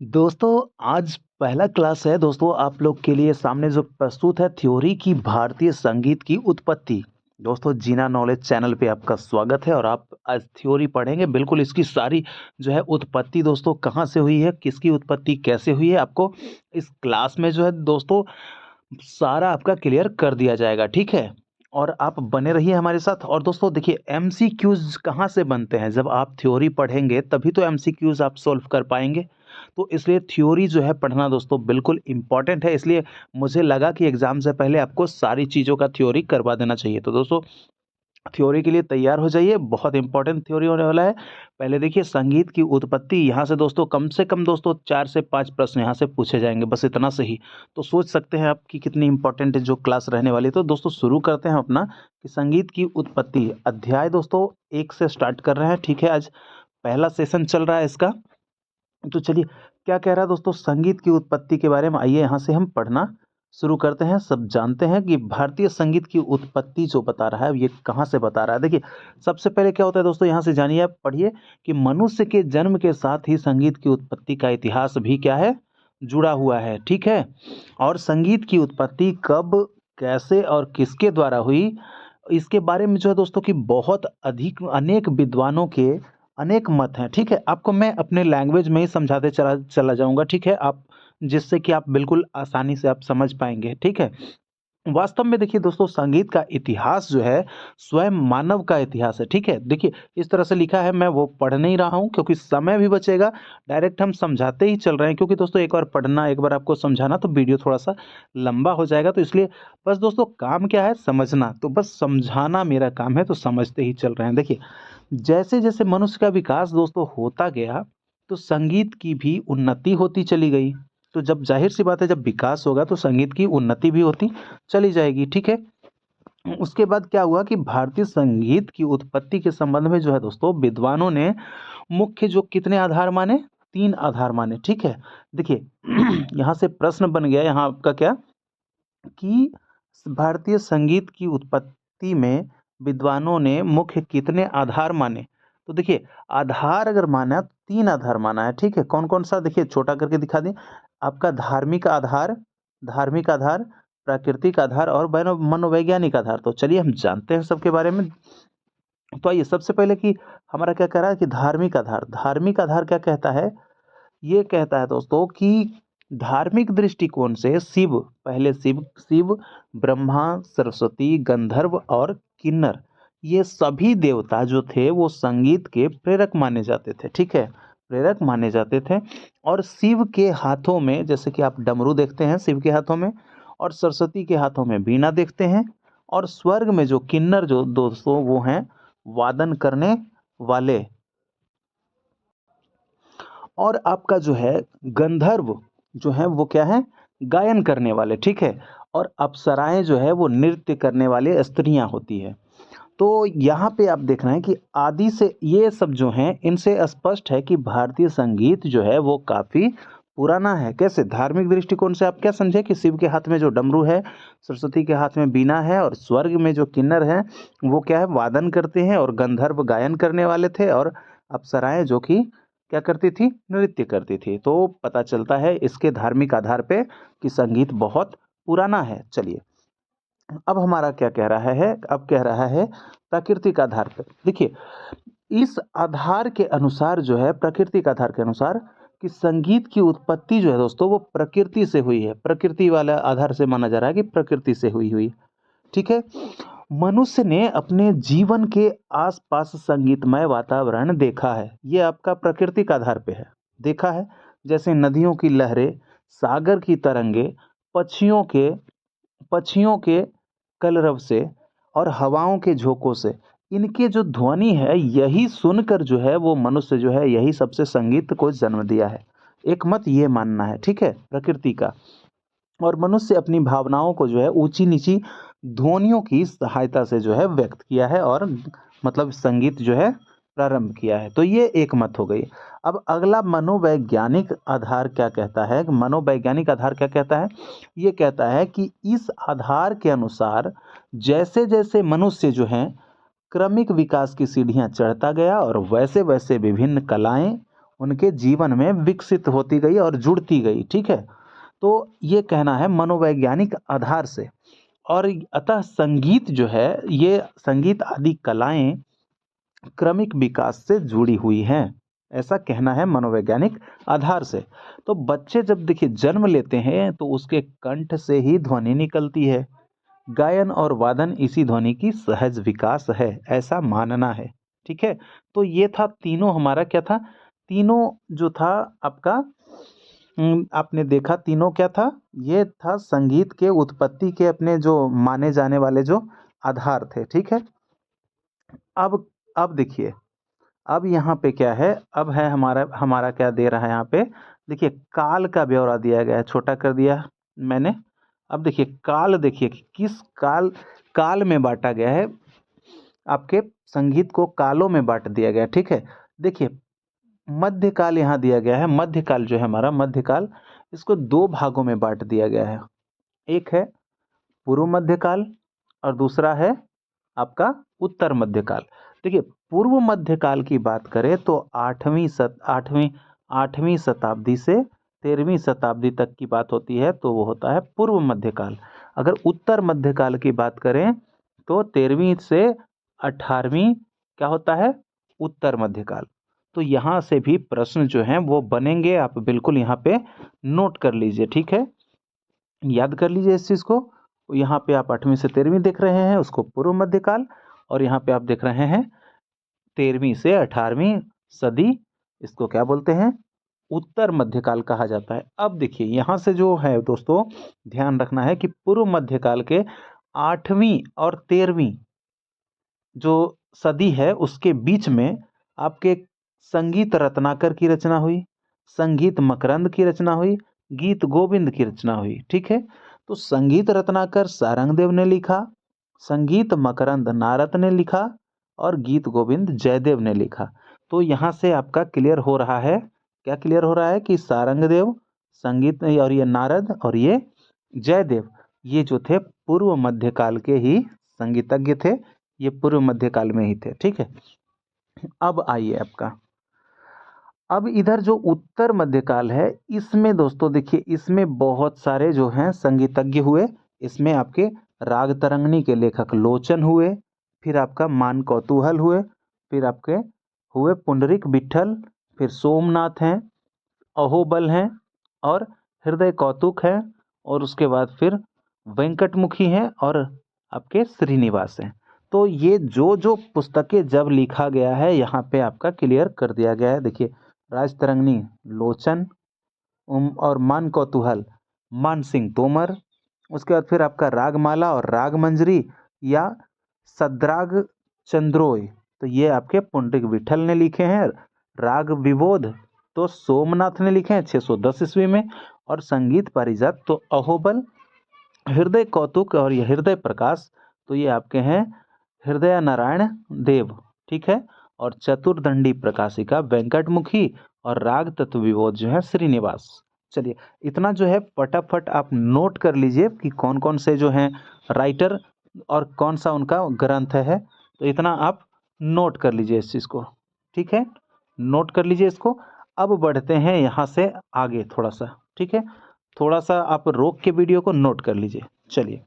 दोस्तों, आज पहला क्लास है दोस्तों आप लोग के लिए सामने जो प्रस्तुत है थ्योरी की भारतीय संगीत की उत्पत्ति। दोस्तों जीना नॉलेज चैनल पे आपका स्वागत है और आप आज थ्योरी पढ़ेंगे। बिल्कुल इसकी सारी जो है उत्पत्ति दोस्तों कहाँ से हुई है, किसकी उत्पत्ति कैसे हुई है, आपको इस क्लास में जो है दोस्तों सारा आपका क्लियर कर दिया जाएगा, ठीक है? और आप बने रहिए हमारे साथ। और दोस्तों देखिए एमसीक्यूज़ कहाँ से बनते हैं, जब आप थ्योरी पढ़ेंगे तभी तो एमसीक्यूज़ आप सॉल्व कर पाएँगे। तो इसलिए थ्योरी जो है पढ़ना दोस्तों बिल्कुल इम्पोर्टेंट है, इसलिए मुझे लगा कि एग्ज़ाम से पहले आपको सारी चीज़ों का थ्योरी करवा देना चाहिए। तो दोस्तों थ्योरी के लिए तैयार हो जाइए, बहुत इंपॉर्टेंट थ्योरी होने वाला है। पहले देखिए संगीत की उत्पत्ति, यहाँ से दोस्तों कम से कम दोस्तों 4 से 5 प्रश्न यहाँ से पूछे जाएँगे, बस इतना से ही। तो सोच सकते हैं आप कि कितनी इंपॉर्टेंट जो क्लास रहने वाली है। तो दोस्तों शुरू करते हैं अपना कि संगीत की उत्पत्ति अध्याय दोस्तों 1 से स्टार्ट कर रहे हैं, ठीक है? आज पहला सेशन चल रहा है इसका। तो चलिए क्या कह रहा है दोस्तों संगीत की उत्पत्ति के बारे में, आइए यहाँ से हम पढ़ना शुरू करते हैं। सब जानते हैं कि भारतीय संगीत की उत्पत्ति जो बता रहा है ये कहाँ से बता रहा है। देखिए सबसे पहले क्या होता है दोस्तों, यहाँ से जानिए, आप पढ़िए कि मनुष्य के जन्म के साथ ही संगीत की उत्पत्ति का इतिहास भी क्या है, जुड़ा हुआ है, ठीक है? और संगीत की उत्पत्ति कब, कैसे और किसके द्वारा हुई, इसके बारे में जो है दोस्तों कि बहुत अधिक अनेक विद्वानों के अनेक मत हैं, ठीक है? आपको मैं अपने लैंग्वेज में ही समझाते चला चला जाऊँगा, ठीक है? आप जिससे कि आप बिल्कुल आसानी से आप समझ पाएँगे, ठीक है? वास्तव में देखिए दोस्तों संगीत का इतिहास जो है स्वयं मानव का इतिहास है, ठीक है? देखिए इस तरह से लिखा है, मैं वो पढ़ नहीं रहा हूँ क्योंकि समय भी बचेगा, डायरेक्ट हम समझाते ही चल रहे हैं क्योंकि दोस्तों एक बार पढ़ना, एक बार आपको समझाना तो वीडियो थोड़ा-सा लंबा हो जाएगा, तो इसलिए बस दोस्तों काम क्या है, समझना। तो बस समझाना मेरा काम है, तो समझते ही चल रहे हैं। देखिए जैसे-जैसे मनुष्य का विकास दोस्तों होता गया, तो संगीत की भी उन्नति होती चली गई। तो जब ज़ाहिर-सी बात है, जब विकास होगा तो संगीत की उन्नति भी होती चली जाएगी, ठीक है? उसके बाद क्या हुआ कि भारतीय संगीत की उत्पत्ति के संबंध में जो है दोस्तों विद्वानों ने मुख्य जो कितने आधार माने? 3 आधार माने, ठीक है? देखिए यहाँ से प्रश्न बन गया यहाँ आपका क्या कि भारतीय संगीत की उत्पत्ति में विद्वानों ने मुख्य कितने आधार माने? तो देखिए आधार अगर माना, 3 आधार माना है, ठीक है? कौन-कौन सा देखिए छोटा करके दिखा दें। आपका धार्मिक आधार, प्राकृतिक आधार और मनोवैज्ञानिक आधार। तो चलिए हम जानते हैं सबके बारे में। तो आइए सबसे पहले कि हमारा क्या कह रहा है कि धार्मिक आधार क्या कहता है? ये कहता है दोस्तों कि धार्मिक दृष्टिकोण से शिव, ब्रह्मा, सरस्वती, गंधर्व और किन्नर, ये सभी देवता जो थे वो संगीत के प्रेरक माने जाते थे, ठीक है? प्रेरक माने जाते थे। और शिव के हाथों में जैसे कि आप डमरू देखते हैं शिव के हाथों में, और सरस्वती के हाथों में वीणा देखते हैं, और स्वर्ग में जो किन्नर जो दोस्तों वो हैं वादन करने वाले, और आपका जो है गंधर्व जो है वो क्या है, गायन करने वाले, ठीक है? और अप्सराएं जो है वो नृत्य करने वाले स्त्रियां होती है। तो यहाँ पे आप देख रहे हैं कि आदि से ये सब जो हैं इनसे स्पष्ट है कि भारतीय संगीत जो है वो काफ़ी पुराना है। कैसे? धार्मिक दृष्टिकोण से आप क्या समझे कि शिव के हाथ में जो डमरू है, सरस्वती के हाथ में बीना है, और स्वर्ग में जो किन्नर हैं वो क्या है, वादन करते हैं, और गंधर्व गायन करने वाले थे, और अप्सराएं जो कि क्या करती थी, नृत्य करती थी। तो पता चलता है इसके धार्मिक आधार पे कि संगीत बहुत पुराना है। चलिए अब हमारा क्या कह रहा है, अब कह रहा है प्राकृतिक आधार पर। देखिए इस आधार के अनुसार जो है, प्राकृतिक आधार के अनुसार कि संगीत की उत्पत्ति जो है दोस्तों वो प्रकृति से हुई है। प्रकृति वाला आधार से माना जा रहा है कि प्रकृति से हुई, ठीक है? मनुष्य ने अपने जीवन के आसपास संगीतमय वातावरण देखा है, ये आपका प्राकृतिक आधार पे है, देखा है। जैसे नदियों की लहरें, सागर की तरंगे, पक्षियों के पक्षियों के कलरव से, और हवाओं के झोंकों से, इनके जो ध्वनि है यही सुनकर जो है वो मनुष्य जो है यही सबसे संगीत को जन्म दिया है। एक मत ये मानना है, ठीक है, प्रकृति का। और मनुष्य अपनी भावनाओं को जो है ऊंची-नीची ध्वनियों की सहायता से जो है व्यक्त किया है, और मतलब संगीत जो है प्रारंभ किया है। तो ये एक मत हो गई। अब अगला मनोवैज्ञानिक आधार क्या कहता है? मनोवैज्ञानिक आधार क्या कहता है? ये कहता है कि इस आधार के अनुसार जैसे-जैसे मनुष्य जो हैं क्रमिक विकास की सीढ़ियाँ चढ़ता गया, और वैसे-वैसे विभिन्न कलाएँ उनके जीवन में विकसित होती गई और जुड़ती गई। ठीक है, तो ये कहना है मनोवैज्ञानिक आधार से। और अतः संगीत जो है, ये संगीत आदि कलाएं क्रमिक विकास से जुड़ी हुई हैं, ऐसा कहना है मनोवैज्ञानिक आधार से। तो बच्चे जब देखिए जन्म लेते हैं तो उसके कंठ से ही ध्वनि निकलती है। गायन और वादन इसी ध्वनि की सहज विकास है, ऐसा मानना है। ठीक है, तो ये था तीनों हमारा क्या था, तीनों जो था आपका आपने देखा तीनों क्या था, ये था संगीत के उत्पत्ति के अपने जो माने जाने वाले जो आधार थे। ठीक है, अब देखिए, अब यहाँ पे क्या है, अब है हमारा हमारा क्या दे रहा है यहाँ पे, देखिए काल का ब्यौरा दिया गया है, छोटा कर दिया मैंने। अब देखिए काल, देखिए कि किस काल, काल में बांटा गया है, आपके संगीत को कालों में बांट दिया गया है। ठीक है, देखिए मध्यकाल यहाँ दिया गया है, मध्यकाल जो है हमारा मध्यकाल, इसको दो भागों में बांट दिया गया है। एक है पूर्व मध्यकाल और दूसरा है आपका उत्तर मध्यकाल। देखिए पूर्व मध्यकाल की बात करें तो आठवीं शताब्दी से 13वीं शताब्दी तक की बात होती है, तो वो होता है पूर्व मध्यकाल। अगर उत्तर मध्यकाल की बात करें तो 13वीं से 18वीं क्या होता है, उत्तर मध्यकाल। तो यहाँ से भी प्रश्न जो हैं वो बनेंगे, आप बिल्कुल यहाँ पे नोट कर लीजिए। ठीक है, याद कर लीजिए इस चीज़ को। यहाँ पे आप 8वीं से 13वीं देख रहे हैं, उसको पूर्व मध्यकाल, और यहाँ पे आप देख रहे हैं 13वीं से 18वीं सदी, इसको क्या बोलते हैं, उत्तर मध्यकाल कहा जाता है। अब देखिए यहाँ से जो है दोस्तों ध्यान रखना है कि पूर्व मध्यकाल के 8वीं और 13वीं जो सदी है उसके बीच में आपके संगीत रत्नाकर की रचना हुई, संगीत मकरंद की रचना हुई, गीत गोविंद की रचना हुई। ठीक है, तो संगीत रत्नाकर सारंगदेव ने लिखा, संगीत मकरंद नारद ने लिखा और गीत गोविंद जयदेव ने लिखा। तो यहाँ से आपका क्लियर हो रहा है, क्या क्लियर हो रहा है कि सारंगदेव, संगीत और ये नारद और ये जयदेव, ये जो थे पूर्व मध्यकाल के ही संगीतज्ञ थे, ये पूर्व मध्यकाल में ही थे। ठीक है, अब आइए आपका, अब इधर जो उत्तर मध्यकाल है, इसमें दोस्तों देखिए इसमें बहुत सारे जो हैं संगीतज्ञ हुए। इसमें आपके राग तरंगनी के लेखक लोचन हुए, फिर आपका मान कौतूहल हुए, फिर आपके हुए पुंडरीक विट्ठल, फिर सोमनाथ हैं, अहोबल हैं और हृदय कौतुक हैं, और उसके बाद फिर वेंकटमुखी हैं और आपके श्रीनिवास हैं। तो ये जो जो पुस्तकें जब लिखा गया है यहाँ पे आपका क्लियर कर दिया गया है। देखिए राज तरंगनी लोचन, और मान कौतूहल मान सिंह तोमर, उसके बाद फिर आपका रागमाला और राग मंजरी या सद्राग चंद्रोय, तो ये आपके पुंडरीक विट्ठल ने लिखे हैं। राग विबोध तो सोमनाथ ने लिखे हैं 610 ईस्वी में, और संगीत पारिजात तो अहोबल, हृदय कौतुक और ये हृदय प्रकाश तो ये आपके हैं हृदय नारायण देव। ठीक है, और चतुर्दंडी प्रकाशिका वेंकटमुखी, और राग तत्व विबोध जो है श्रीनिवास। चलिए इतना जो है फटाफट आप नोट कर लीजिए कि कौन कौन से जो हैं राइटर और कौन सा उनका ग्रंथ है, तो इतना आप नोट कर लीजिए इस चीज़ को। ठीक है, नोट कर लीजिए इसको। अब बढ़ते हैं यहाँ से आगे थोड़ा सा। ठीक है, थोड़ा सा आप रोक के वीडियो को नोट कर लीजिए। चलिए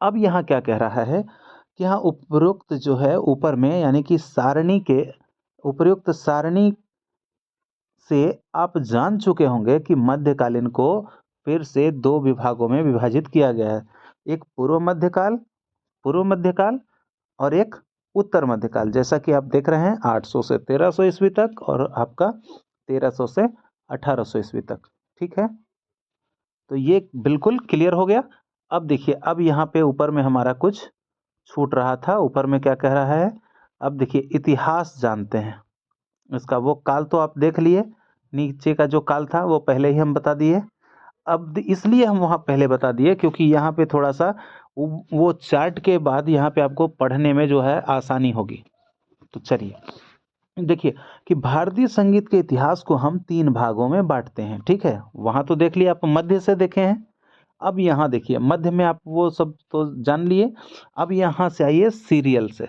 अब यहाँ क्या कह रहा है कि यहाँ उपरोक्त जो है ऊपर में, यानी कि सारणी के उपयुक्त सारणी से आप जान चुके होंगे कि मध्यकालीन को फिर से दो विभागों में विभाजित किया गया है, एक पूर्व मध्यकाल और एक उत्तर मध्यकाल। जैसा कि आप देख रहे हैं 800 से 1300 ईस्वी तक और आपका 1300 से 1800 ईस्वी तक। ठीक है, तो ये बिल्कुल क्लियर हो गया। अब देखिए, अब यहाँ पे ऊपर में हमारा कुछ छूट रहा था, ऊपर में क्या कह रहा है, अब देखिए इतिहास जानते हैं इसका। वो काल तो आप देख लिए, नीचे का जो काल था वो पहले ही हम बता दिए। अब इसलिए हम वहाँ पहले बता दिए क्योंकि यहाँ पे थोड़ा सा वो चार्ट के बाद यहाँ पे आपको पढ़ने में जो है आसानी होगी। तो चलिए देखिए कि भारतीय संगीत के इतिहास को हम 3 भागों में बांटते हैं। ठीक है, वहाँ तो देख लिए आप, मध्य से देखे हैं। अब यहाँ देखिए मध्य में आप वो सब तो जान लिए। अब यहाँ से आइए सीरियल से।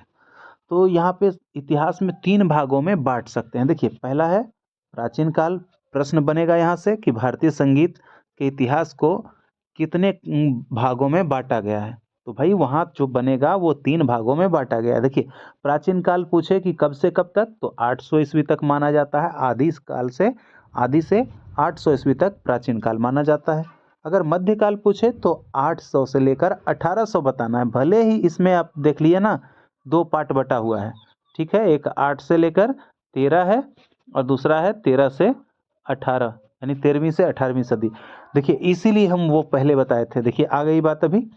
तो यहाँ पे इतिहास में 3 भागों में बांट सकते हैं। देखिए पहला है प्राचीन काल प्रश्न बनेगा यहाँ से कि भारतीय संगीत के इतिहास को कितने भागों में बांटा गया है। तो भाई वहाँ जो बनेगा वो 3 भागों में बांटा गया है। देखिए प्राचीन काल पूछे कि कब से कब तक, तो 800 ईस्वी तक माना जाता है। आदि से 800 ईस्वी तक प्राचीन काल माना जाता है। अगर मध्यकाल पूछे तो 800 से लेकर 1800 बताना है। भले ही इसमें आप देख लिए ना 2 पार्ट बटा हुआ है, ठीक है। एक 8 से लेकर 13 है और दूसरा है 13 से 18, यानी 13वीं से 18वीं सदी। देखिए इसीलिए हम वो पहले बताए थे। देखिए आ गई बात अभी।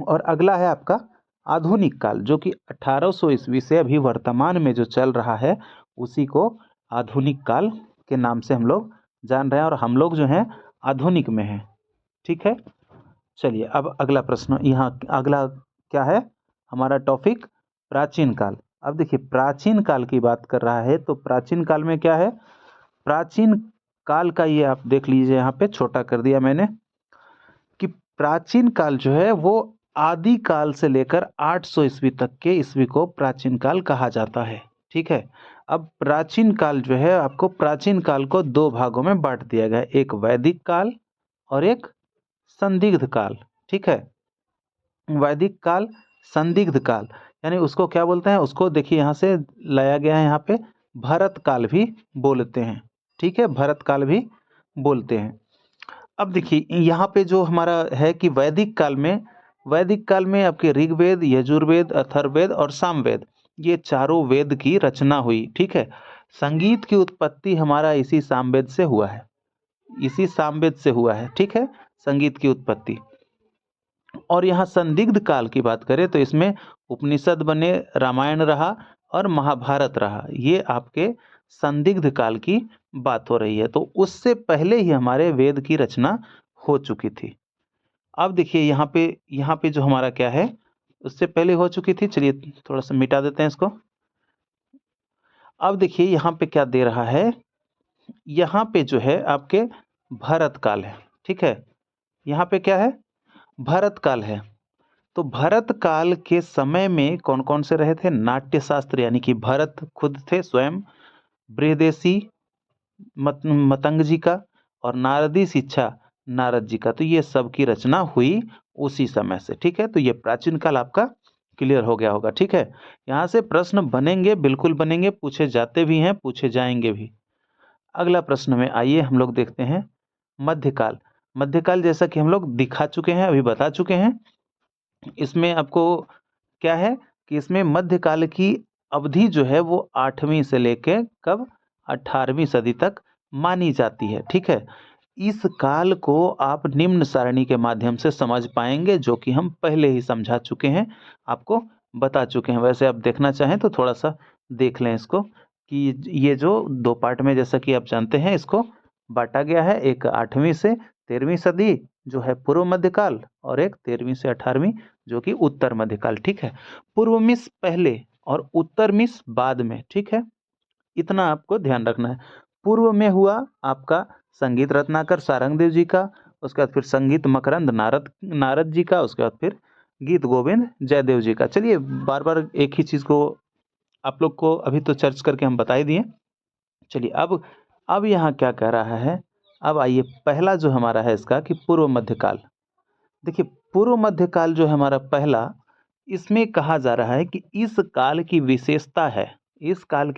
और अगला है आपका आधुनिक काल, जो कि 1800 ईस्वी से अभी वर्तमान में जो चल रहा है उसी को आधुनिक काल के नाम से हम लोग जान रहे हैं, और हम लोग जो हैं आधुनिक में हैं, ठीक है। चलिए अब अगला प्रश्न, यहाँ अगला क्या है हमारा टॉपिक, प्राचीन काल। अब देखिए प्राचीन काल की बात कर रहा है तो प्राचीन काल में क्या है, प्राचीन काल का ये आप देख लीजिए, यहाँ पे छोटा कर दिया मैंने, कि प्राचीन काल जो है वो आदि काल से लेकर 800 ईस्वी तक के ईस्वी को प्राचीन काल कहा जाता है, ठीक है। अब प्राचीन काल जो है, आपको प्राचीन काल को 2 भागों में बांट दिया गया है, एक वैदिक काल और एक संदिग्ध काल, ठीक है। वैदिक काल, संदिग्ध काल, यानी उसको क्या बोलते हैं, उसको देखिए यहाँ से लाया गया है, यहाँ पे भरत काल भी बोलते हैं, ठीक है, भरत काल भी बोलते हैं। अब देखिए यहाँ पे जो हमारा है कि वैदिक काल में आपके ऋग्वेद, यजुर्वेद, अथर्ववेद और सामवेद, ये चारों वेद की रचना हुई, ठीक है। संगीत की उत्पत्ति हमारा इसी सामवेद से हुआ है, ठीक है, संगीत की उत्पत्ति। और यहाँ संदिग्ध काल की बात करें तो इसमें उपनिषद बने, रामायण रहा और महाभारत रहा, ये आपके संदिग्ध काल की बात हो रही है। तो उससे पहले ही हमारे वेद की रचना हो चुकी थी। अब देखिए यहाँ पे जो हमारा क्या है, उससे पहले हो चुकी थी। चलिए थोड़ा सा मिटा देते हैं इसको। अब देखिए यहाँ पे क्या दे रहा है, यहाँ पे जो है आपके भरत काल है, ठीक है। यहाँ पे क्या है, भरत काल है। तो भरत काल के समय में कौन कौन से रहे थे, नाट्य शास्त्र, यानी कि भरत खुद थे स्वयं, बृहदेशी मतंग जी का, और नारदी शिक्षा नारद जी का। तो ये सब की रचना हुई उसी समय से, ठीक है। तो ये प्राचीन काल आपका क्लियर हो गया होगा, ठीक है। यहाँ से प्रश्न बनेंगे, बिल्कुल बनेंगे, पूछे जाते भी हैं, पूछे जाएंगे भी। अगला प्रश्न में आइए हम लोग देखते हैं मध्यकाल। मध्यकाल जैसा कि हम लोग दिखा चुके हैं, अभी बता चुके हैं। इसमें आपको क्या है कि इसमें मध्यकाल की अवधि जो है वो 8वीं से लेके कब 18वीं सदी तक मानी जाती है, ठीक है। इस काल को आप निम्न सारणी के माध्यम से समझ पाएंगे, जो कि हम पहले ही समझा चुके हैं, आपको बता चुके हैं। वैसे आप देखना चाहें तो थोड़ा सा देख लें इसको, कि ये जो 2 पार्ट में, जैसा कि आप जानते हैं, इसको बांटा गया है। एक 8वीं से 13वीं सदी जो है पूर्व मध्यकाल, और एक 13वीं से 18वीं जो कि उत्तर मध्यकाल, ठीक है। पूर्व मिस पहले और उत्तर मिस बाद में, ठीक है। इतना आपको ध्यान रखना है। पूर्व में हुआ आपका संगीत रत्नाकर सारंगदेव जी का, उसके बाद फिर संगीत मकरंद नारद जी का, उसके बाद फिर गीत गोविंद जयदेव जी का। चलिए बार बार एक ही चीज को आप लोग को अभी तो चर्च करके हम बता ही दिए। चलिए अब यहाँ क्या कह रहा है, अब आइए पहला जो हमारा है इसका कि पूर्व मध्यकाल। देखिए पूर्व मध्यकाल जो है हमारा पहला, इसमें कहा जा रहा है कि इस काल की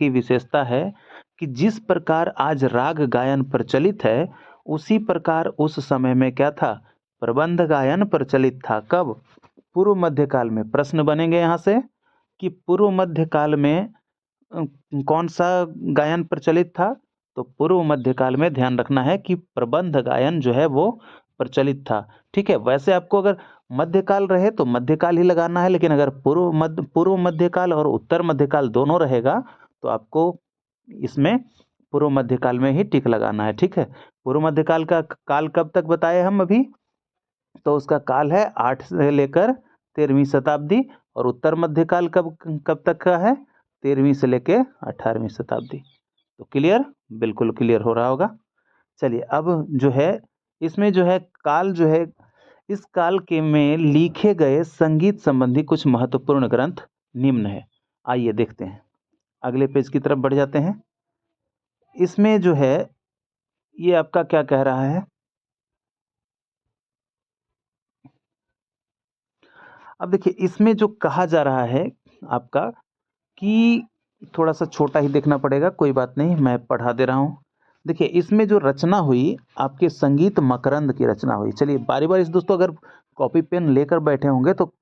विशेषता है, कि जिस प्रकार आज राग गायन प्रचलित है, उसी प्रकार उस समय में क्या था, प्रबंध गायन प्रचलित था। कब, पूर्व मध्यकाल में। प्रश्न बनेंगे यहाँ से कि पूर्व मध्यकाल में अ, कौन सा गायन प्रचलित था। तो पूर्व मध्यकाल में ध्यान रखना है कि प्रबंध गायन जो है वो प्रचलित था, ठीक है। वैसे आपको अगर मध्यकाल रहे तो मध्यकाल ही लगाना है, लेकिन अगर पूर्व मध्यकाल और उत्तर मध्यकाल दोनों रहेगा तो आपको इसमें पूर्व मध्यकाल में ही टिक लगाना है, ठीक है। पूर्व मध्यकाल का काल कब तक बताए हम अभी, तो उसका काल है 8 से लेकर 13वीं शताब्दी, और उत्तर मध्यकाल कब कब तक का है, 13वीं से लेकर 18वीं शताब्दी। तो क्लियर, बिल्कुल क्लियर हो रहा होगा। चलिए अब जो है इसमें जो है काल जो है, इस काल के में लिखे गए संगीत संबंधी कुछ महत्वपूर्ण ग्रंथ निम्न है। आइए देखते हैं, अगले पेज की तरफ बढ़ जाते हैं। इसमें जो है ये आपका क्या कह रहा है, अब देखिए इसमें जो कहा जा रहा है आपका कि थोड़ा सा छोटा ही देखना पड़ेगा, कोई बात नहीं, मैं पढ़ा दे रहा हूँ। देखिए इसमें जो रचना हुई आपके संगीत मकरंद की रचना हुई। चलिए बारी बारी से दोस्तों अगर कॉपी पेन लेकर बैठे होंगे तो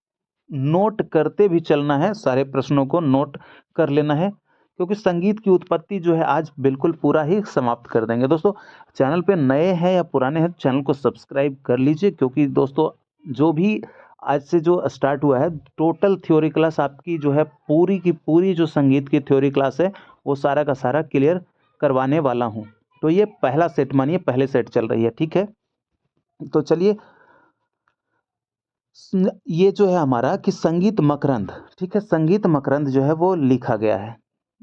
नोट करते भी चलना है, सारे प्रश्नों को नोट कर लेना है, क्योंकि संगीत की उत्पत्ति जो है आज बिल्कुल पूरा ही समाप्त कर देंगे। दोस्तों चैनल पे नए हैं या पुराने हैं, चैनल को सब्सक्राइब कर लीजिए, क्योंकि दोस्तों जो भी आज से जो स्टार्ट हुआ है टोटल थ्योरी क्लास आपकी जो है पूरी की पूरी जो संगीत की थ्योरी क्लास है वो सारा का सारा क्लियर करवाने वाला हूँ। तो ये पहला सेट मानिए, पहले सेट चल रही है, ठीक है। तो चलिए ये जो है हमारा कि संगीत मकरंद, ठीक है, संगीत मकरंद जो है वो लिखा गया है,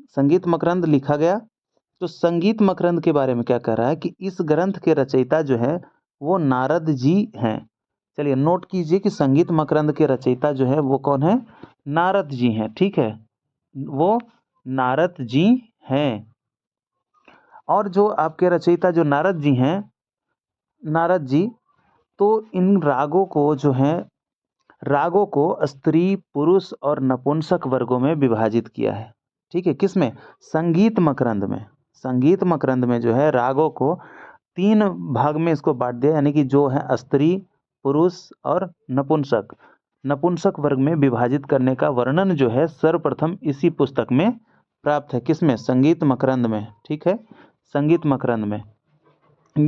संगीत मकरंद लिखा गया। तो संगीत मकरंद के बारे में क्या कह रहा है कि इस ग्रंथ के रचयिता जो है वो नारद जी हैं। चलिए नोट कीजिए कि संगीत मकरंद के रचयिता जो है वो कौन है, नारद जी हैं, ठीक है, वो नारद जी हैं। और जो आपके रचयिता जो नारद जी हैं, नारद जी, तो इन रागों को जो है, रागों को स्त्री, पुरुष और नपुंसक वर्गों में विभाजित किया है, ठीक है, किसमें, संगीत मकरंद में। संगीत मकरंद में जो है रागों को 3 भाग में इसको बांट दिया, यानी कि जो है स्त्री, पुरुष और नपुंसक, नपुंसक वर्ग में विभाजित करने का वर्णन जो है सर्वप्रथम इसी पुस्तक में प्राप्त है, किसमें, संगीत मकरंद में, ठीक है, संगीत मकरंद में।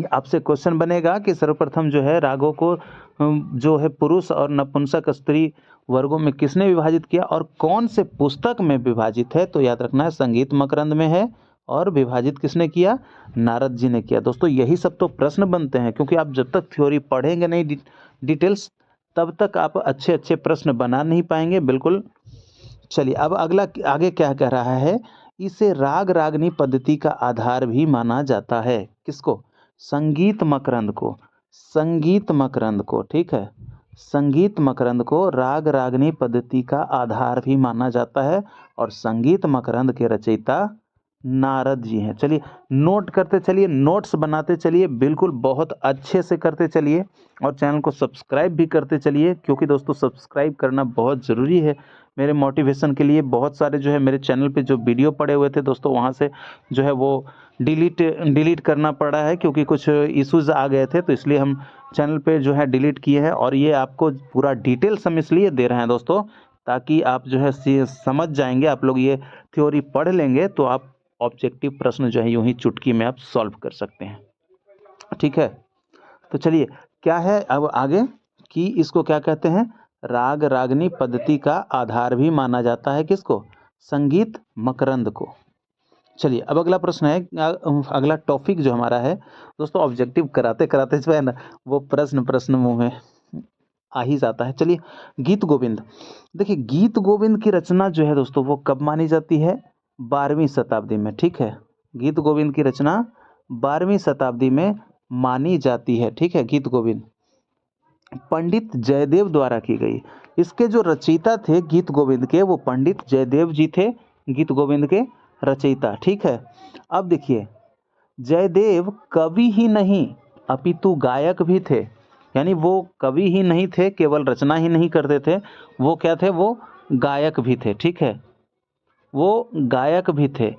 आपसे क्वेश्चन बनेगा कि सर्वप्रथम जो है रागों को जो है पुरुष और नपुंसक स्त्री वर्गों में किसने विभाजित किया और कौन से पुस्तक में विभाजित है, तो याद रखना है संगीत मकरंद में है, और विभाजित किसने किया, नारद जी ने किया। दोस्तों यही सब तो प्रश्न बनते हैं, क्योंकि आप जब तक थ्योरी पढ़ेंगे नहीं डिटेल्स, तब तक आप अच्छे अच्छे प्रश्न बना नहीं पाएंगे, बिल्कुल। चलिए अब अगला आगे क्या कह रहा है, इसे राग रागनी पद्धति का आधार भी माना जाता है, किसको, संगीत मकरंद को, संगीत मकरंद को, ठीक है, संगीत मकरंद को राग रागनी पद्धति का आधार भी माना जाता है, और संगीत मकरंद के रचयिता नारद जी हैं। चलिए नोट करते चलिए, नोट्स बनाते चलिए, बिल्कुल बहुत अच्छे से करते चलिए, और चैनल को सब्सक्राइब भी करते चलिए, क्योंकि दोस्तों सब्सक्राइब करना बहुत ज़रूरी है मेरे मोटिवेशन के लिए। बहुत सारे जो है मेरे चैनल पे जो वीडियो पड़े हुए थे दोस्तों, वहाँ से जो है वो डिलीट करना पड़ा है, क्योंकि कुछ इश्यूज़ आ गए थे, तो इसलिए हम चैनल पे जो है डिलीट किए हैं। और ये आपको पूरा डिटेल्स हम इसलिए दे रहे हैं दोस्तों, ताकि आप जो है समझ जाएंगे, आप लोग ये थ्योरी पढ़ लेंगे तो आप ऑब्जेक्टिव प्रश्न जो है यूं ही चुटकी में आप सॉल्व कर सकते हैं, ठीक है। तो चलिए क्या है अब आगे कि इसको क्या कहते हैं, राग रागनी पद्धति का आधार भी माना जाता है, किसको, संगीत मकरंद को। चलिए अब अगला प्रश्न है, अगला टॉपिक जो हमारा है दोस्तों, ऑब्जेक्टिव कराते कराते जो है ना वो प्रश्न मुंह में आ ही जाता है। चलिए गीत गोविंद, देखिए गीत गोविंद की रचना जो है दोस्तों वो कब मानी जाती है, 12वीं शताब्दी में, ठीक है, गीत गोविंद की रचना 12वीं शताब्दी में मानी जाती है, ठीक है, गीत गोविंद पंडित जयदेव द्वारा की गई। इसके जो रचयिता थे गीत गोविंद के, वो पंडित जयदेव जी थे, गीत गोविंद के रचयिता, ठीक है। अब देखिए जयदेव कवि ही नहीं अपितु गायक भी थे, यानी वो कवि ही नहीं थे, केवल रचना ही नहीं करते थे, वो क्या थे, वो गायक भी थे, ठीक है, वो गायक भी थे।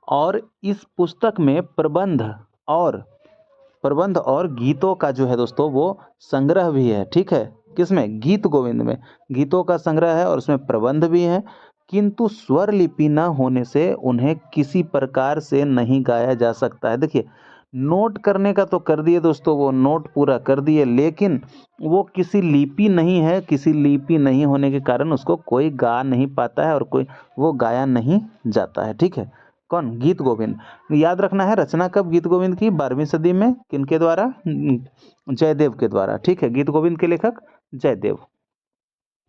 और इस पुस्तक में प्रबंध और गीतों का जो है दोस्तों वो संग्रह भी है, ठीक है, किसमें, गीत गोविंद में गीतों का संग्रह है और उसमें प्रबंध भी है, किंतु स्वर लिपि न होने से उन्हें किसी प्रकार से नहीं गाया जा सकता है। देखिए नोट करने का तो कर दिए दोस्तों, वो नोट पूरा कर दिए, लेकिन वो किसी लिपि नहीं है, किसी लिपि नहीं होने के कारण उसको कोई गा नहीं पाता है और कोई वो गाया नहीं जाता है, ठीक है। कौन, गीत गोविंद, याद रखना है रचना कब, गीत गोविंद की 12वीं सदी में, किनके द्वारा, जयदेव के द्वारा, ठीक है, गीत गोविंद के लेखक जयदेव।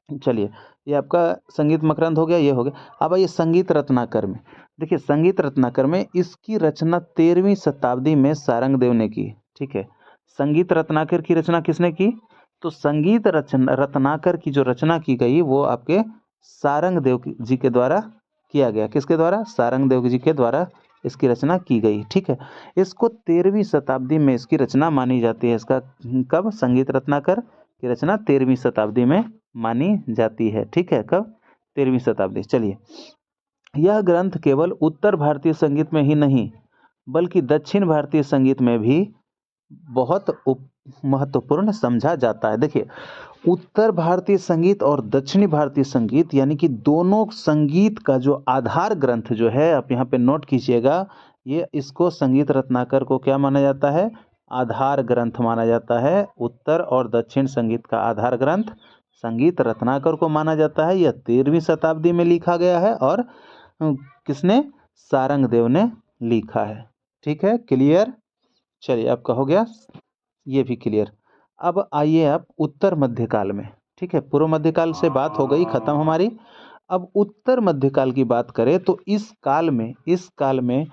चलिए ये आपका संगीत मकरंद हो गया, ये हो गया। अब आइए संगीत रत्नाकर में, देखिए संगीत रत्नाकर में इसकी रचना 13वीं शताब्दी में सारंगदेव ने की, ठीक है, संगीत रत्नाकर की रचना किसने की, तो संगीत रत्नाकर की जो रचना की गई वो आपके सारंगदेव जी के द्वारा किया गया, किसके द्वारा, सारंगदेव जी के द्वारा इसकी रचना की गई। ठीक है, इसको 13वीं शताब्दी में इसकी रचना मानी जाती है। इसका कब संगीत रत्नाकर की रचना 13वीं शताब्दी में मानी जाती है। ठीक है, कब 13वीं शताब्दी। चलिए, यह ग्रंथ केवल उत्तर भारतीय संगीत में ही नहीं बल्कि दक्षिण भारतीय संगीत में भी बहुत महत्वपूर्ण समझा जाता है। देखिए, उत्तर भारतीय संगीत और दक्षिणी भारतीय संगीत यानी कि दोनों संगीत का जो आधार ग्रंथ जो है, आप यहाँ पे नोट कीजिएगा, ये इसको संगीत रत्नाकर को क्या माना जाता है? आधार ग्रंथ माना जाता है। उत्तर और दक्षिण संगीत का आधार ग्रंथ संगीत रत्नाकर को माना जाता है। यह 13वीं शताब्दी में लिखा गया है और किसने? सारंगदेव ने लिखा है। ठीक है, क्लियर? चलिए, आपका हो गया ये भी क्लियर। अब आइए आप उत्तर मध्यकाल में। ठीक है, पूर्व मध्यकाल से बात हो गई खत्म हमारी। अब उत्तर मध्यकाल की बात करें तो इस काल में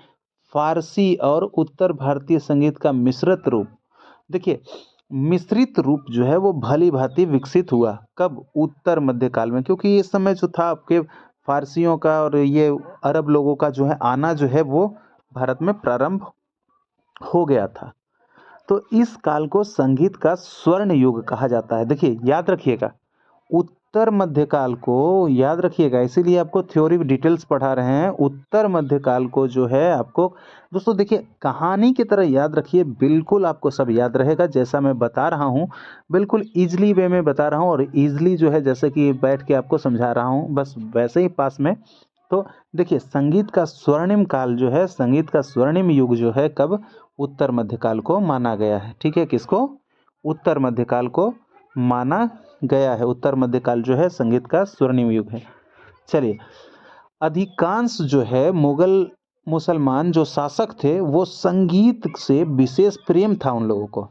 फारसी और उत्तर भारतीय संगीत का मिश्रित रूप, देखिए, मिश्रित रूप जो है वो भली भांति विकसित हुआ। कब? उत्तर मध्यकाल में, क्योंकि इस समय जो था आपके फारसियों का और ये अरब लोगों का जो है आना जो है वो भारत में प्रारंभ हो गया था। तो इस काल को संगीत का स्वर्ण युग कहा जाता है। देखिए, याद रखिएगा, उत्तर मध्यकाल को याद रखिएगा, इसीलिए आपको थ्योरी डिटेल्स पढ़ा रहे हैं। उत्तर मध्यकाल को जो है आपको दोस्तों, देखिए, कहानी की तरह याद रखिए, बिल्कुल आपको सब याद रहेगा। जैसा मैं बता रहा हूँ बिल्कुल ईजिली वे में बता रहा हूँ और ईजिली जो है जैसे कि बैठ के आपको समझा रहा हूँ, बस वैसे ही पास में। तो देखिए, संगीत का स्वर्णिम काल जो है, संगीत का स्वर्णिम युग जो है, कब? उत्तर मध्यकाल को माना गया है। ठीक है, किसको? उत्तर मध्यकाल को माना गया है। उत्तर मध्यकाल जो है संगीत का स्वर्णिम युग है। चलिए, अधिकांश जो है मुसलमान जो शासक थे वो संगीत से विशेष प्रेम था उन लोगों को,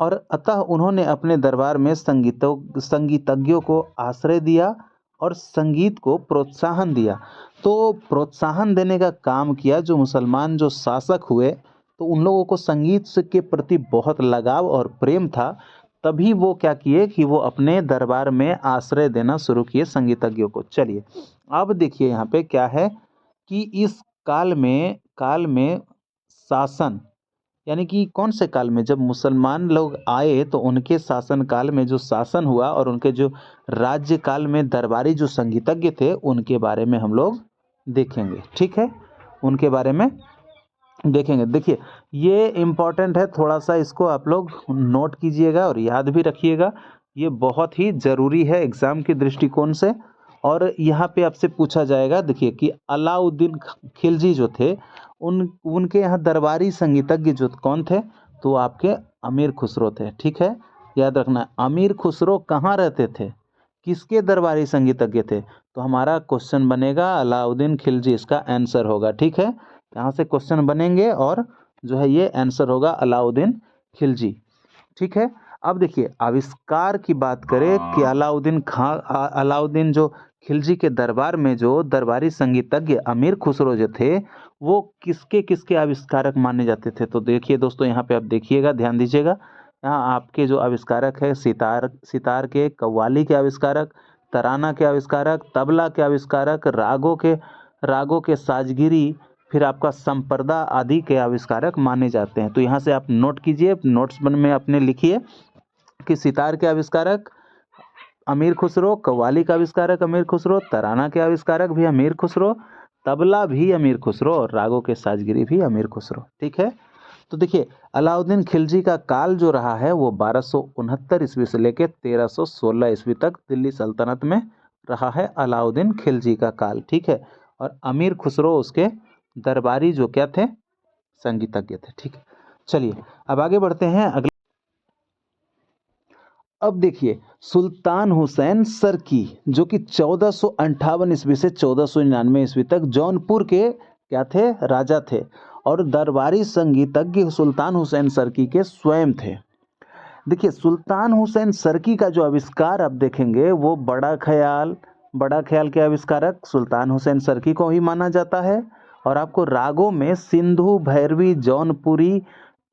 और अतः उन्होंने अपने दरबार में संगीतज्ञों को आश्रय दिया और संगीत को प्रोत्साहन दिया। तो प्रोत्साहन देने का काम किया जो मुसलमान जो शासक हुए, तो उन लोगों को संगीत के प्रति बहुत लगाव और प्रेम था। तभी वो क्या किए कि वो अपने दरबार में आश्रय देना शुरू किए संगीतज्ञों को। चलिए, अब देखिए यहाँ पे क्या है कि इस काल में शासन, यानी कि कौन से काल में? जब मुसलमान लोग आए तो उनके शासन काल में जो शासन हुआ और उनके जो राज्य काल में दरबारी जो संगीतज्ञ थे उनके बारे में हम लोग देखेंगे। ठीक है, उनके बारे में देखेंगे। देखिए, ये इम्पॉर्टेंट है, थोड़ा सा इसको आप लोग नोट कीजिएगा और याद भी रखिएगा। ये बहुत ही ज़रूरी है एग्ज़ाम के दृष्टिकोण से। और यहाँ पे आपसे पूछा जाएगा, देखिए, कि अलाउद्दीन खिलजी जो थे उनके यहाँ दरबारी संगीतज्ञ जो कौन थे? तो आपके अमीर खुसरो थे। ठीक है, याद रखना, अमीर खुसरो कहाँ रहते थे? किसके दरबारी संगीतज्ञ थे? तो हमारा क्वेश्चन बनेगा अलाउद्दीन खिलजी, इसका आंसर होगा। ठीक है, यहाँ से क्वेश्चन बनेंगे और जो है ये आंसर होगा अलाउद्दीन खिलजी। ठीक है, अब देखिए, आविष्कार की बात करें कि अलाउद्दीन जो खिलजी के दरबार में जो दरबारी संगीतज्ञ अमीर खुसरो जो थे वो किसके किसके आविष्कारक माने जाते थे? तो देखिए दोस्तों, यहाँ पे आप देखिएगा, ध्यान दीजिएगा। यहाँ आपके जो आविष्कारक है, सितार के, कव्वाली के आविष्कारक, तराना के आविष्कारक, तबला के आविष्कारक, रागों के साजगिरी, फिर आपका संप्रदा आदि के आविष्कारक माने जाते हैं। तो यहाँ से आप नोट कीजिए, नोट्स में अपने लिखिए कि सितार के आविष्कारक अमीर खुसरो, कव्वाली का आविष्कारक अमीर खुसरो, तराना के आविष्कारक भी अमीर खुसरो, तबला भी अमीर खुसरो और रागों के साजगिरी भी अमीर खुसरो। ठीक है, तो देखिए, अलाउद्दीन खिलजी का काल जो रहा है वो 1269 ईस्वी से लेकर 1316 ईस्वी तक दिल्ली सल्तनत में रहा है अलाउद्दीन खिलजी का काल। ठीक है, और अमीर खुसरो उसके दरबारी जो क्या थे? संगीतज्ञ थे। ठीक है, चलिए अब आगे बढ़ते हैं अगले। अब देखिए, सुल्तान हुसैन सरकी जो कि 1458 ईस्वी से 1499 ईस्वी तक जौनपुर के क्या थे? राजा थे, और दरबारी संगीतज्ञ सुल्तान हुसैन सरकी के स्वयं थे। देखिए, सुल्तान हुसैन सरकी का जो आविष्कार आप देखेंगे वो बड़ा ख्याल के आविष्कारक सुल्तान हुसैन सरकी को ही माना जाता है। और आपको रागों में सिंधु, भैरवी, जौनपुरी,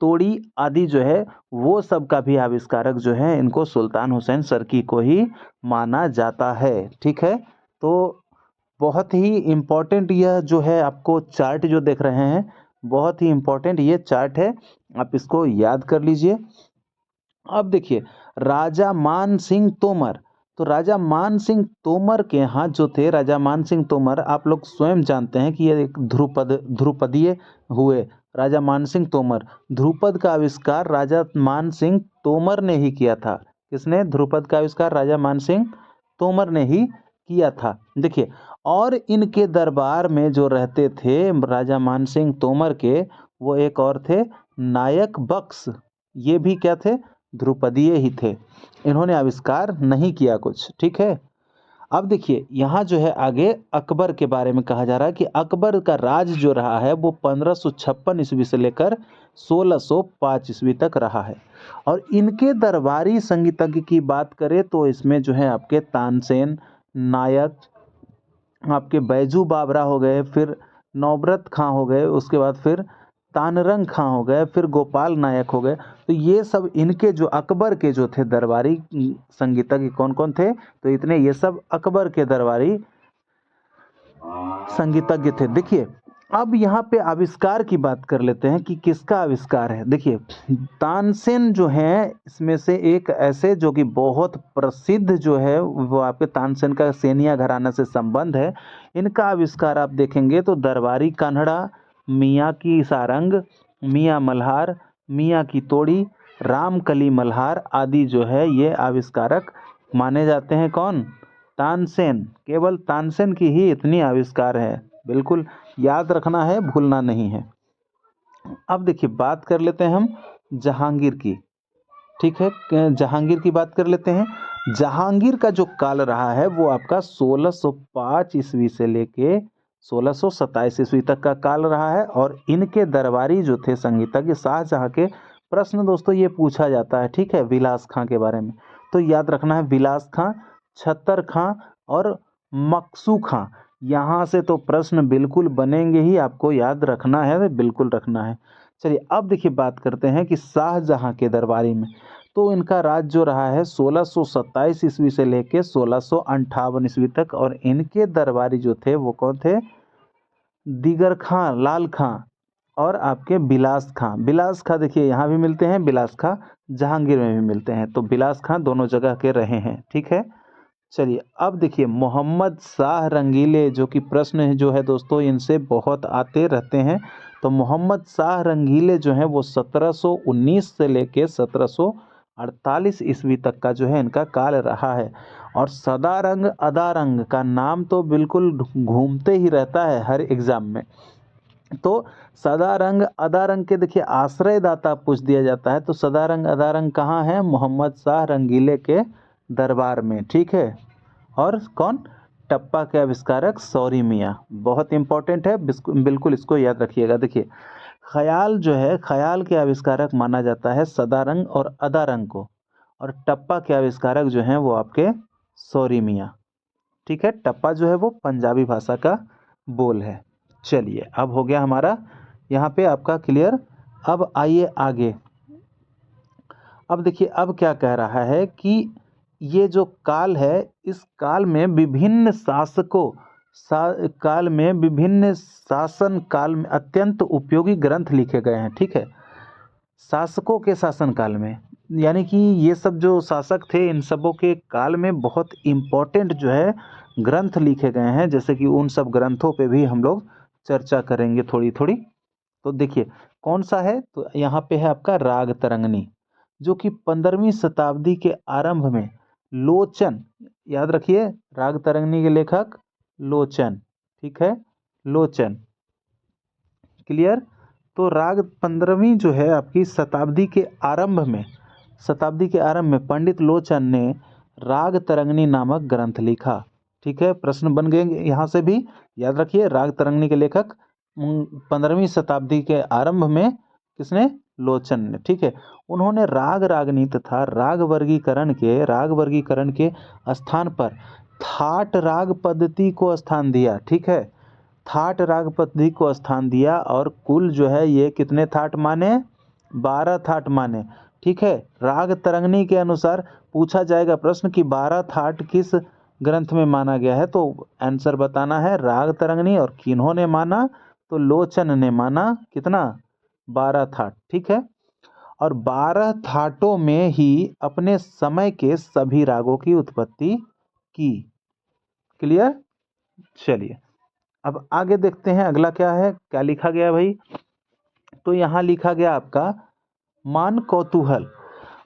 तोड़ी आदि जो है वो सब का भी आविष्कारक जो है इनको सुल्तान हुसैन सरकी को ही माना जाता है। ठीक है, तो बहुत ही इम्पोर्टेंट यह जो है आपको चार्ट जो देख रहे हैं, बहुत ही इम्पोर्टेंट ये चार्ट है, आप इसको याद कर लीजिए। अब देखिए राजा मान सिंह तोमर, तो राजा मान सिंह तोमर के यहाँ जो थे, राजा मान सिंह तोमर आप लोग स्वयं जानते हैं कि ये एक ध्रुपदीय हुए। राजा मान सिंह तोमर, ध्रुपद का आविष्कार राजा मान सिंह तोमर ने ही किया था। किसने? ध्रुपद का आविष्कार राजा मान सिंह तोमर ने ही किया था। देखिए, और इनके दरबार में जो रहते थे राजा मान सिंह तोमर के, वो एक और थे नायक बख्श, ये भी क्या थे? ध्रुपदीय ही थे। इन्होंने आविष्कार नहीं किया कुछ, ठीक है। अब देखिए यहाँ जो है आगे अकबर के बारे में कहा जा रहा है कि अकबर का राज जो रहा है वो 1556 ईस्वी से लेकर 1605 ईस्वी तक रहा है। और इनके दरबारी संगीतज्ञ की बात करें तो इसमें जो है आपके तानसेन, नायक, आपके बैजू बावरा हो गए, फिर नौबरत खां हो गए, उसके बाद फिर तानरंग खां हो गए, फिर गोपाल नायक हो गए। तो ये सब इनके जो अकबर के जो थे दरबारी संगीतज्ञ कौन कौन थे? तो इतने ये सब अकबर के दरबारी संगीतज्ञ थे। देखिए अब यहाँ पे आविष्कार की बात कर लेते हैं कि किसका आविष्कार है। देखिए तानसेन जो है इसमें से एक ऐसे जो कि बहुत प्रसिद्ध जो है वो आपके तानसेन का सेनिया घराना से संबंध है। इनका आविष्कार आप देखेंगे तो दरबारी कान्हड़ा, मियाँ की सारंग, मियाँ मल्हार, मियाँ की तोड़ी, रामकली मल्हार आदि जो है ये आविष्कारक माने जाते हैं। कौन? तानसेन। केवल तानसेन की ही इतनी आविष्कार है, बिल्कुल याद रखना है, भूलना नहीं है। अब देखिए बात कर लेते हैं हम जहांगीर की, ठीक है। जहांगीर की बात कर लेते हैं। जहांगीर का जो काल रहा है वो आपका 1605 ईस्वी से लेके 1627 ईस्वी तक का काल रहा है। और इनके दरबारी जो थे संगीतज्ञ शाहजहां के, प्रश्न दोस्तों ये पूछा जाता है, ठीक है, विलास खां के बारे में, तो याद रखना है विलास खां, छतर खां और मकसू खां। यहाँ से तो प्रश्न बिल्कुल बनेंगे ही, आपको याद रखना है, बिल्कुल रखना है। चलिए अब देखिए बात करते हैं कि शाहजहां के दरबारी में, तो इनका राज जो रहा है 1627 ईस्वी से लेके 1658 ईस्वी तक। और इनके दरबारी जो थे वो कौन थे? दीगर खां, लाल खां और आपके बिलास खां। बिलास खां देखिए यहाँ भी मिलते हैं, बिलास खां जहांगीर में भी मिलते हैं, तो बिलास खां दोनों जगह के रहे हैं, ठीक है। चलिए अब देखिए मोहम्मद शाह रंगीले, जो कि प्रश्न जो है दोस्तों इनसे बहुत आते रहते हैं। तो मोहम्मद शाह रंगीले जो हैं वो 1719 से लेके 1748 ईस्वी तक का जो है इनका काल रहा है। और सदारंग अदारंग का नाम तो बिल्कुल घूमते ही रहता है हर एग्जाम में। तो सदारंग अदारंग के देखिए आश्रयदाता पूछ दिया जाता है, तो सदारंग अदारंग कहाँ है? मोहम्मद शाह रंगीले के दरबार में, ठीक है। और कौन? टप्पा के आविष्कारक सौरी मियाँ, बहुत इंपॉर्टेंट है, बिल्कुल इसको याद रखिएगा। देखिए ख्याल जो है, ख्याल के आविष्कारक माना जाता है सदारंग और अदारंग को, और टप्पा के आविष्कारक जो हैं वो आपके सौरी मियाँ, ठीक है। टप्पा जो है वो पंजाबी भाषा का बोल है। चलिए अब हो गया हमारा यहाँ पे आपका क्लियर। अब आइए आगे। अब देखिए अब क्या कह रहा है कि ये जो काल है, इस काल में विभिन्न शासकों काल में विभिन्न शासन काल में अत्यंत उपयोगी ग्रंथ लिखे गए हैं, ठीक है। शासकों के शासन काल में, यानी कि ये सब जो शासक थे इन सबों के काल में बहुत इम्पोर्टेंट जो है ग्रंथ लिखे गए हैं, जैसे कि उन सब ग्रंथों पे भी हम लोग चर्चा करेंगे थोड़ी थोड़ी। तो देखिए कौन सा है, तो यहाँ पे है आपका राग तरंगनी, जो कि 15वीं शताब्दी के आरंभ में लोचन, याद रखिए राग तरंगनी के लेखक लोचन, ठीक है, लोचन, क्लियर। तो राग 15वीं जो है आपकी शताब्दी के आरंभ में, शताब्दी के आरंभ में पंडित लोचन ने राग तरंगनी नामक ग्रंथ लिखा, ठीक है। प्रश्न बन गए यहाँ से भी, याद रखिए राग तरंगनी के लेखक 15वीं शताब्दी के आरंभ में किसने? लोचन ने, ठीक है। उन्होंने राग रागनी तथा राग वर्गीकरण के स्थान पर थाट राग पद्धति को स्थान दिया, ठीक है। थाट राग पद्धति को स्थान दिया और कुल जो है ये कितने थाट माने? 12 थाट माने, ठीक है। राग तरंगनी के अनुसार पूछा जाएगा प्रश्न कि 12 थाट किस ग्रंथ में माना गया है? तो आंसर बताना है राग तरंगिणी। और किन्होंने माना? तो लोचन ने माना। कितना? 12 थाट। ठीक है। और 12 थाटों में ही अपने समय के सभी रागों की उत्पत्ति की। क्लियर? चलिए अब आगे देखते हैं अगला क्या है, क्या लिखा गया है भाई। तो यहाँ लिखा गया आपका मान कौतूहल।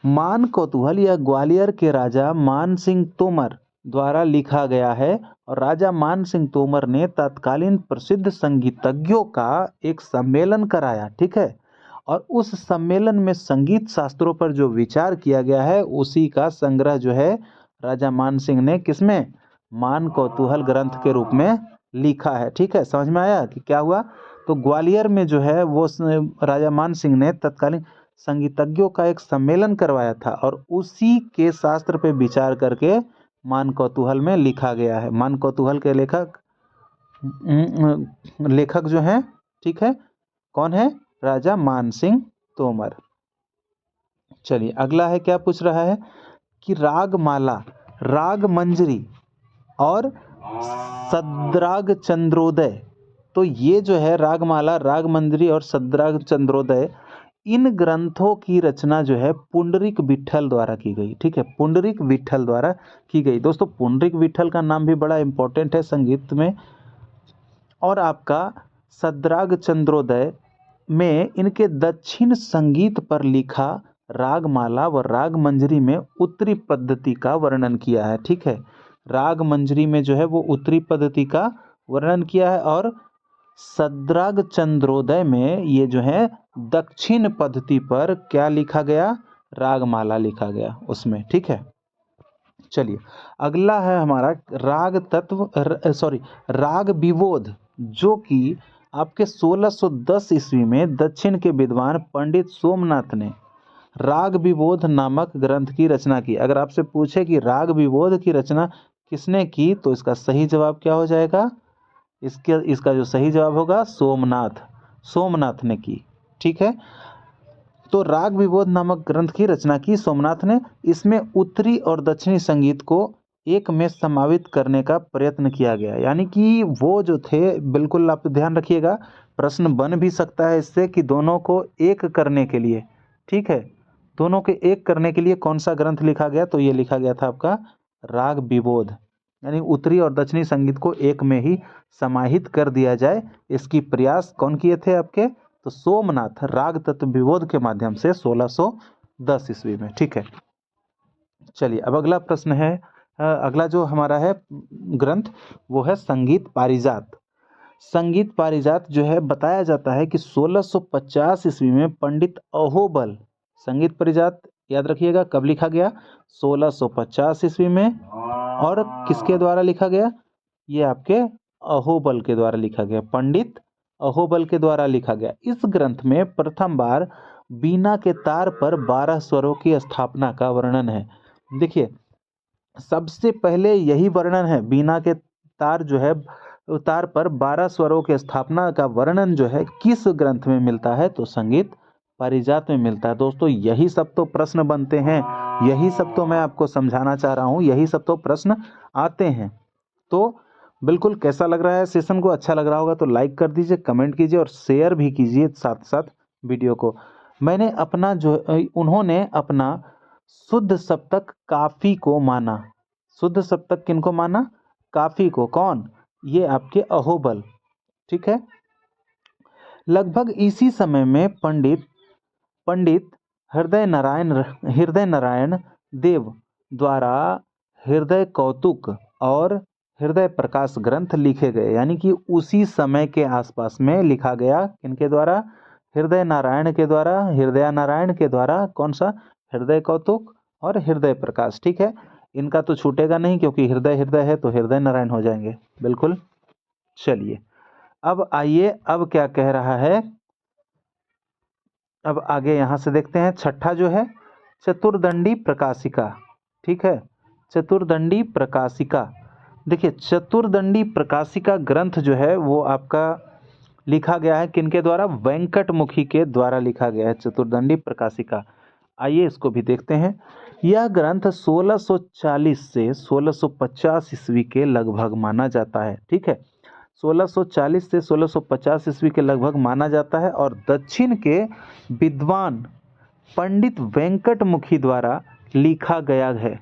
मान कौतूहल यह ग्वालियर के राजा मान सिंह तोमर द्वारा लिखा गया है। और राजा मान सिंह तोमर ने तत्कालीन प्रसिद्ध संगीतज्ञों का एक सम्मेलन कराया। ठीक है। और उस सम्मेलन में संगीत शास्त्रों पर जो विचार किया गया है उसी का संग्रह जो है राजा मान सिंह ने किसमें? मान कौतूहल ग्रंथ के रूप में लिखा है। ठीक है। समझ में आया कि क्या हुआ? तो ग्वालियर में जो है वो राजा मान सिंह ने तत्कालीन संगीतज्ञों का एक सम्मेलन करवाया था और उसी के शास्त्र पे विचार करके मान कौतूहल में लिखा गया है। मान कौतूहल के लेखक जो हैं, ठीक है, कौन है? राजा मान सिंह तोमर। चलिए अगला है, क्या पूछ रहा है कि रागमाला, राग मंजरी और सद्राग चंद्रोदय। तो ये जो है रागमाला, राग मंजरी और सद्राग चंद्रोदय, इन ग्रंथों की रचना जो है पुंडरीक विट्ठल द्वारा की गई। ठीक है। पुंडरीक विट्ठल द्वारा की गई। दोस्तों पुंडरीक विट्ठल का नाम भी बड़ा इंपॉर्टेंट है संगीत में। और आपका सद्राग चंद्रोदय में इनके दक्षिण संगीत पर लिखा रागमाला व राग मंजरी में उत्तरी पद्धति का वर्णन किया है। ठीक है। राग मंजरी में जो है वो उत्तरी पद्धति का वर्णन किया है और सद्राग चंद्रोदय में ये जो है दक्षिण पद्धति पर क्या लिखा गया? रागमाला लिखा गया उसमें। ठीक है। चलिए अगला है हमारा राग तत्व, राग विबोध, जो कि आपके 1610 ईस्वी में दक्षिण के विद्वान पंडित सोमनाथ ने राग विबोध नामक ग्रंथ की रचना की। अगर आपसे पूछे कि राग विबोध की रचना किसने की, तो इसका सही जवाब क्या हो जाएगा? इसका जो सही जवाब होगा सोमनाथ ने की। ठीक है। तो राग विबोध नामक ग्रंथ की रचना की सोमनाथ ने। इसमें उत्तरी और दक्षिणी संगीत को एक में समावित करने का प्रयत्न किया गया। यानी कि वो जो थे, बिल्कुल आप ध्यान रखिएगा, प्रश्न बन भी सकता है इससे कि दोनों को एक करने के लिए, ठीक है, दोनों के एक करने के लिए कौन सा ग्रंथ लिखा गया? तो ये लिखा गया था आपका राग विबोध, यानी उत्तरी और दक्षिणी संगीत को एक में ही समाहित कर दिया जाए। इसकी प्रयास कौन किए थे आपके? तो सोमनाथ, राग तत्व विबोध के माध्यम से 1610 ईस्वी में। ठीक है। चलिए अब अगला प्रश्न है, अगला जो हमारा है ग्रंथ वो है संगीत पारिजात। संगीत पारिजात जो है बताया जाता है कि 1650 ईस्वी में पंडित अहोबल, संगीत पारिजात याद रखिएगा कब लिखा गया? 1650 ईस्वी में। और किसके द्वारा लिखा गया? ये आपके अहोबल के द्वारा लिखा गया, पंडित अहोबल के द्वारा लिखा गया। इस ग्रंथ में प्रथम बार बीना के तार पर 12 स्वरों की स्थापना का वर्णन है। देखिए सबसे पहले यही वर्णन है, बीना के तार जो है तार पर 12 स्वरों के स्थापना का वर्णन जो है किस ग्रंथ में मिलता है? तो संगीत पारिजात में मिलता है। दोस्तों यही सब तो प्रश्न बनते हैं, यही सब तो मैं आपको समझाना चाह रहा हूँ, यही सब तो प्रश्न आते हैं। तो बिल्कुल कैसा लग रहा है सेशन को? अच्छा लग रहा होगा तो लाइक कर दीजिए, कमेंट कीजिए और शेयर भी कीजिए साथ साथ वीडियो को। मैंने अपना जो उन्होंने अपना शुद्ध सप्तक काफी को माना। शुद्ध सप्तक किनको माना? काफी को। कौन? ये आपके अहोबल। ठीक है। लगभग इसी समय में पंडित हृदय नारायण देव द्वारा हृदय कौतुक और हृदय प्रकाश ग्रंथ लिखे गए। यानी कि उसी समय के आसपास में लिखा गया। किनके द्वारा? हृदय नारायण के द्वारा, हृदय नारायण के द्वारा। कौन सा? हृदय कौतुक और हृदय प्रकाश। ठीक है। इनका तो छूटेगा नहीं क्योंकि हृदय हृदय है तो हृदय नारायण हो जाएंगे बिल्कुल। चलिए अब आइए, अब क्या कह रहा है, अब आगे यहां से देखते हैं। छठा जो है चतुर्दंडी प्रकाशिका। ठीक है। चतुर्दंडी प्रकाशिका। देखिए चतुर्दंडी प्रकाशिका ग्रंथ जो है वो आपका लिखा गया है किनके द्वारा? वेंकट मुखी के द्वारा लिखा गया है चतुर्दंडी प्रकाशिका। आइए इसको भी देखते हैं। यह ग्रंथ 1640 से 1650 ईस्वी के लगभग माना जाता है। ठीक है, 1640 से 1650 ईस्वी के लगभग माना जाता है और दक्षिण के विद्वान पंडित वेंकटमुखी द्वारा लिखा गया है।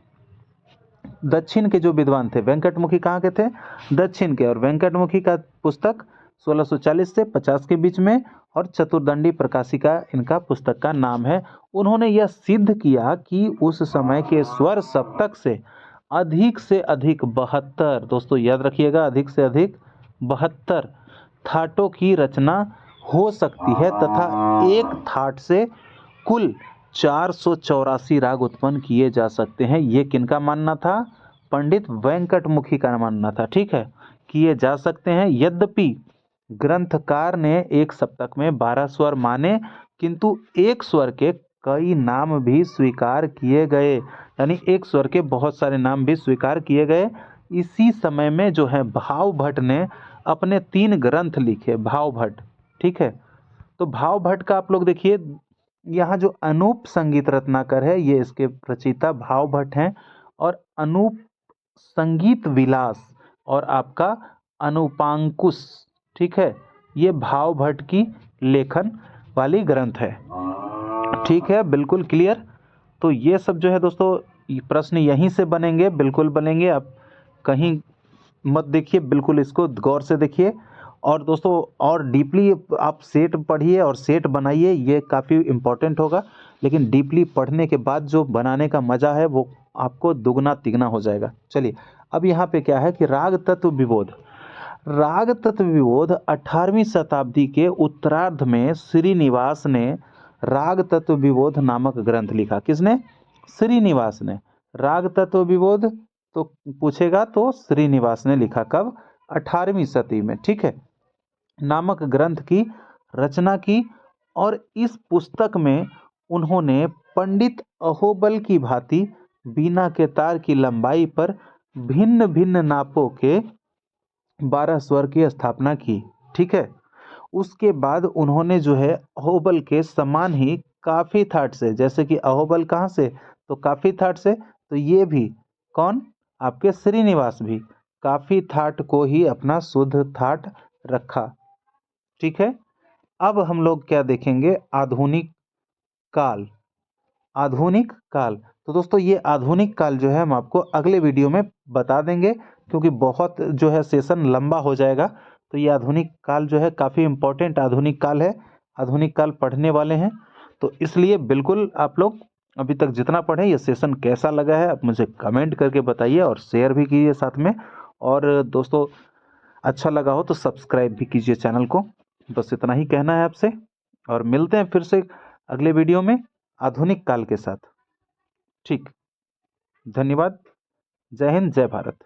दक्षिण के जो विद्वान थे, वेंकटमुखी कहाँ के थे? दक्षिण के। और वेंकटमुखी का पुस्तक 1640 से 50 के बीच में, और चतुर्दंडी प्रकाशिका इनका पुस्तक का नाम है। उन्होंने यह सिद्ध किया कि उस समय के स्वर सप्तक से अधिक 72, दोस्तों याद रखिएगा, अधिक से अधिक 72 थाटों की रचना हो सकती है तथा एक थाट से कुल 484 राग उत्पन्न किए जा सकते हैं। ये किनका मानना था? पंडित वेंकटमुखी का मानना था। ठीक है, किए जा सकते हैं। यद्यपि ग्रंथकार ने एक सप्तक में 12 स्वर माने, किंतु एक स्वर के कई नाम भी स्वीकार किए गए, यानी एक स्वर के बहुत सारे नाम भी स्वीकार किए गए। इसी समय में जो है भाव भट्ट ने अपने 3 ग्रंथ लिखे, भाव भट्ट। ठीक है, तो भाव भट्ट का आप लोग देखिए, यहाँ जो अनूप संगीत रत्नाकर है ये इसके रचयिता भाव भट्ट हैं, और अनूप संगीत विलास और आपका अनुपांकुश, ठीक है, ये भाव भट्ट की लेखन वाली ग्रंथ है। ठीक है, बिल्कुल क्लियर। तो ये सब जो है दोस्तों, प्रश्न यहीं से बनेंगे, बिल्कुल बनेंगे, आप कहीं मत देखिए, बिल्कुल इसको गौर से देखिए। और दोस्तों और डीपली आप सेट पढ़िए और सेट बनाइए, ये काफ़ी इम्पोर्टेंट होगा। लेकिन डीपली पढ़ने के बाद जो बनाने का मज़ा है वो आपको दुगना तिगना हो जाएगा। चलिए, अब यहाँ पे क्या है कि राग तत्व विबोध। राग तत्व विबोध 18वीं शताब्दी के उत्तरार्ध में श्रीनिवास ने राग तत्व विबोध नामक ग्रंथ लिखा। किसने? श्रीनिवास ने। राग तत्व विबोध तो पूछेगा तो श्रीनिवास ने लिखा। कब? 18वीं सदी में। ठीक है, नामक ग्रंथ की रचना की, और इस पुस्तक में उन्होंने पंडित अहोबल की भांति बीना के तार की लंबाई पर भिन्न भिन्न नापों के 12 स्वर की स्थापना की। ठीक है, उसके बाद उन्होंने जो है अहोबल के समान ही काफी थाट से, जैसे कि अहोबल कहाँ से? तो काफी थाट से, तो ये भी कौन? आपके श्रीनिवास भी काफी थाट को ही अपना शुद्ध थाट रखा। ठीक है, अब हम लोग क्या देखेंगे? आधुनिक काल। आधुनिक काल, तो दोस्तों ये आधुनिक काल जो है हम आपको अगले वीडियो में बता देंगे, क्योंकि बहुत जो है सेशन लंबा हो जाएगा। तो ये आधुनिक काल जो है काफ़ी इम्पोर्टेंट आधुनिक काल है, आधुनिक काल पढ़ने वाले हैं, तो इसलिए बिल्कुल आप लोग अभी तक जितना पढ़ें, ये सेशन कैसा लगा है आप मुझे कमेंट करके बताइए और शेयर भी कीजिए साथ में। और दोस्तों अच्छा लगा हो तो सब्सक्राइब भी कीजिए चैनल को। बस इतना ही कहना है आपसे, और मिलते हैं फिर से अगले वीडियो में आधुनिक काल के साथ। ठीक, धन्यवाद। जय हिंद, जय भारत।